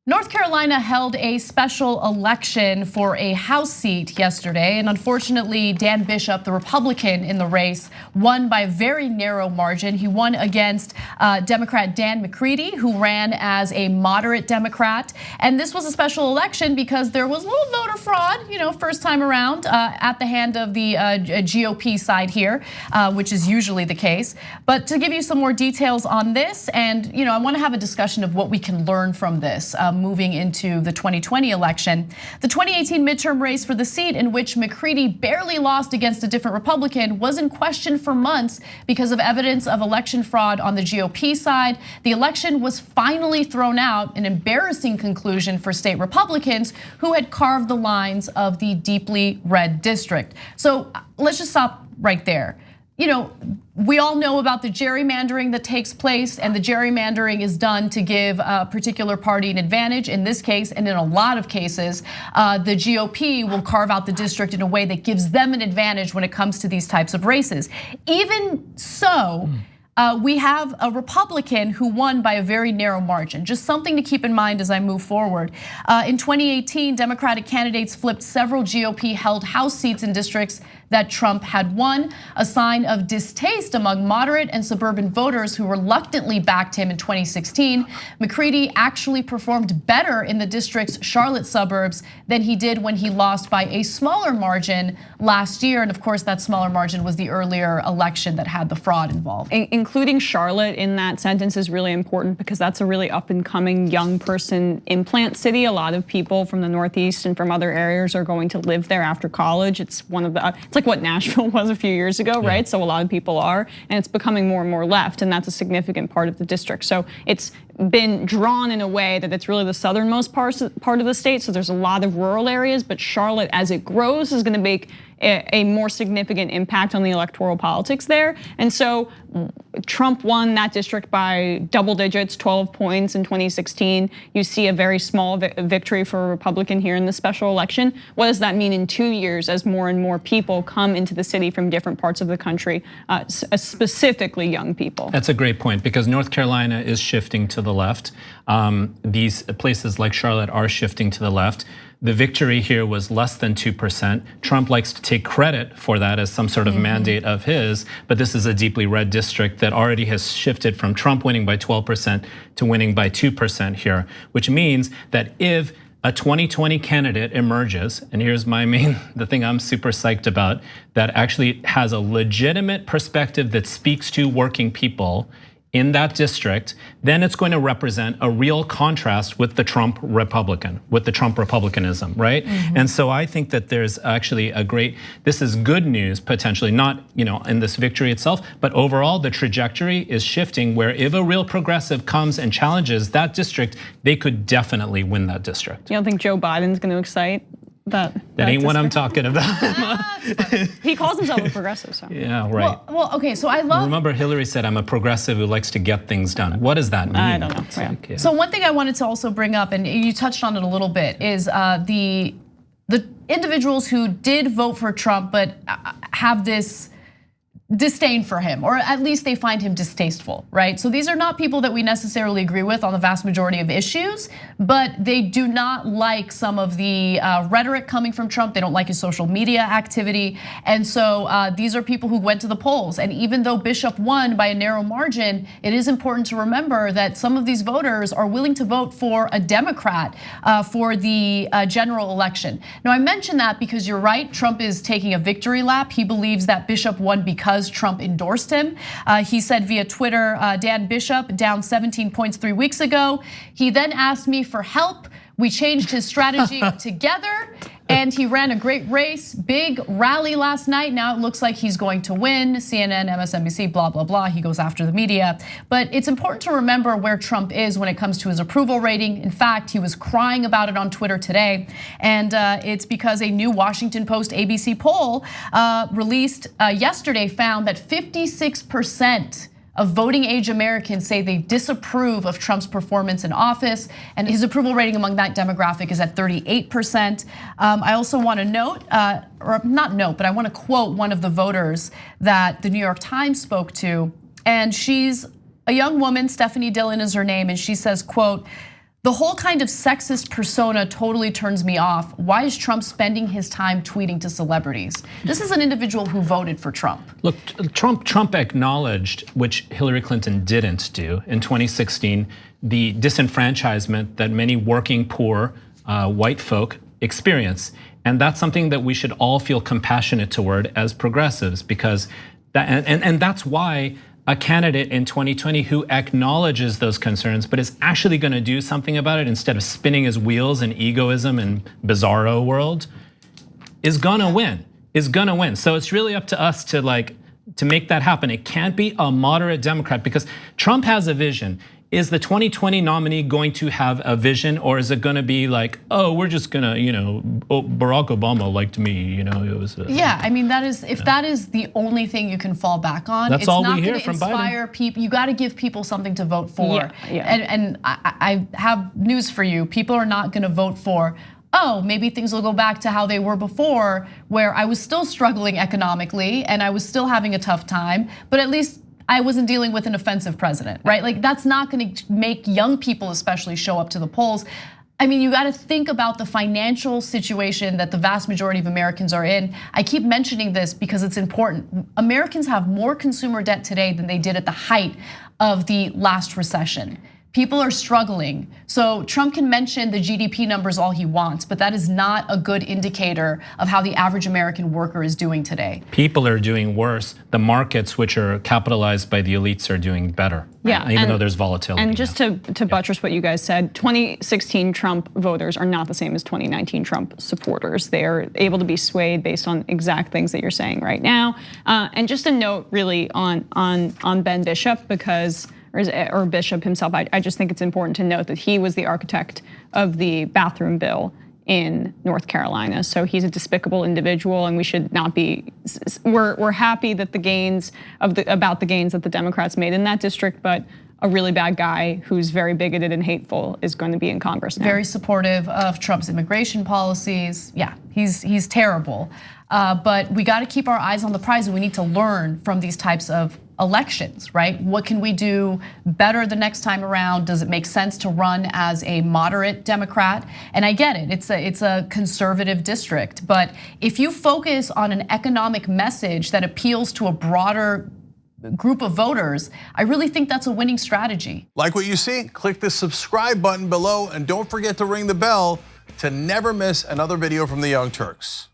North Carolina held a special election for a House seat yesterday, and unfortunately, Dan Bishop, the Republican in the race, won by a very narrow margin. He won against Democrat Dan McCready, who ran as a moderate Democrat. And this was a special election because there was a little voter fraud, first time around at the hand of the GOP side here, which is usually the case. But to give you some more details on this, and I want to have a discussion of what we can learn from this moving into the 2020 election. The 2018 midterm race for the seat in which McCready barely lost against a different Republican was in question for months because of evidence of election fraud on the GOP side. The election was finally thrown out, an embarrassing conclusion for state Republicans who had carved the lines of the deeply red district. So let's just stop right there. We all know about the gerrymandering that takes place, and the gerrymandering is done to give a particular party an advantage in this case, and in a lot of cases, the GOP will carve out the district in a way that gives them an advantage when it comes to these types of races. Even so, we have a Republican who won by a very narrow margin. Just something to keep in mind as I move forward. In 2018, Democratic candidates flipped several GOP-held House seats in districts that Trump had won, a sign of distaste among moderate and suburban voters who reluctantly backed him in 2016. McCready actually performed better in the district's Charlotte suburbs than he did when he lost by a smaller margin last year. And of course, that smaller margin was the earlier election that had the fraud involved. Including Charlotte in that sentence is really important because that's a really up and coming young person implant city. A lot of people from the Northeast and from other areas are going to live there after college. It's one of the, it's like what Nashville was a few years ago, right? So a lot of people are, and it's becoming more and more left, and that's a significant part of the district. So it's been drawn in a way that it's really the southernmost part of the state. So there's a lot of rural areas, but Charlotte, as it grows, is going to make a more significant impact on the electoral politics there. And so Trump won that district by double digits, 12 points in 2016. You see a very small victory for a Republican here in the special election. What does that mean in 2 years as more and more people come into the city from different parts of the country, specifically young people? That's a great point because North Carolina is shifting to the left. These places like Charlotte are shifting to the left. The victory here was less than 2%. Trump likes to take credit for that as some sort of mandate of his, but this is a deeply red district that already has shifted from Trump winning by 12% to winning by 2% here, which means that if a 2020 candidate emerges, and here's the thing I'm super psyched about, that actually has a legitimate perspective that speaks to working people in that district, then it's going to represent a real contrast with the Trump Republicanism, right? And so I think that there's actually this is good news potentially, not in this victory itself, but overall the trajectory is shifting where if a real progressive comes and challenges that district, they could definitely win that district. You don't think Joe Biden's going to excite? That ain't what I'm talking about. He calls himself a progressive, so. Yeah, right. Well, okay, so I love. Remember, Hillary said, "I'm a progressive who likes to get things done." What does that mean? I don't know. Yeah. So one thing I wanted to also bring up, and you touched on it a little bit, is the individuals who did vote for Trump but have this disdain for him, or at least they find him distasteful, right? So these are not people that we necessarily agree with on the vast majority of issues, but they do not like some of the rhetoric coming from Trump. They don't like his social media activity. And so these are people who went to the polls. And even though Bishop won by a narrow margin, it is important to remember that some of these voters are willing to vote for a Democrat for the general election. Now I mention that because you're right, Trump is taking a victory lap. He believes that Bishop won because Trump endorsed him. He said via Twitter, Dan Bishop down 17 points 3 weeks ago. He then asked me for help. We changed his strategy together, and he ran a great race, big rally last night. Now it looks like he's going to win. CNN, MSNBC, blah, blah, blah. He goes after the media. But it's important to remember where Trump is when it comes to his approval rating. In fact, he was crying about it on Twitter today. And it's because a new Washington Post ABC poll released yesterday found that 56% of voting age Americans say they disapprove of Trump's performance in office, and his approval rating among that demographic is at 38%. I also want to note, or not note, but I want to quote one of the voters that the New York Times spoke to, and she's a young woman, Stephanie Dillon is her name, and she says, quote, The whole kind of sexist persona totally turns me off. Why is Trump spending his time tweeting to celebrities? This is an individual who voted for Trump. Look, Trump acknowledged, which Hillary Clinton didn't do in 2016, the disenfranchisement that many working poor white folk experience. And that's something that we should all feel compassionate toward as progressives, because and that's why a candidate in 2020 who acknowledges those concerns but is actually going to do something about it instead of spinning his wheels in egoism and bizarro world is gonna win. So it's really up to us to make that happen. It can't be a moderate Democrat because Trump has a vision. Is the 2020 nominee going to have a vision, or is it going to be like, oh, we're just gonna, Barack Obama liked me, it was. Yeah, I mean if that is the only thing you can fall back on, that's it's all not we hear going to from inspire Biden. people. You got to give people something to vote for. Yeah. And I have news for you. People are not going to vote for, oh, maybe things will go back to how they were before, where I was still struggling economically and I was still having a tough time, but at least I wasn't dealing with an offensive president, right? Like that's not going to make young people especially show up to the polls. I mean, you got to think about the financial situation that the vast majority of Americans are in. I keep mentioning this because it's important. Americans have more consumer debt today than they did at the height of the last recession. People are struggling. So Trump can mention the GDP numbers all he wants, but that is not a good indicator of how the average American worker is doing today. People are doing worse. The markets, which are capitalized by the elites, are doing better. Yeah, even though there's volatility. And just to buttress what you guys said, 2016 Trump voters are not the same as 2019 Trump supporters. They are able to be swayed based on exact things that you're saying right now. And just a note really on Ben Bishop, because or Bishop himself, I just think it's important to note that he was the architect of the bathroom bill in North Carolina. So he's a despicable individual, and we should not be. We're happy that about the gains that the Democrats made in that district, but a really bad guy who's very bigoted and hateful is going to be in Congress now. Very supportive of Trump's immigration policies. Yeah, he's terrible. But we got to keep our eyes on the prize, and we need to learn from these types of elections, right? What can we do better the next time around? Does it make sense to run as a moderate Democrat? And I get it, it's a conservative district, but if you focus on an economic message that appeals to a broader group of voters, I really think that's a winning strategy. Like what you see? Click the subscribe button below and don't forget to ring the bell to never miss another video from the Young Turks.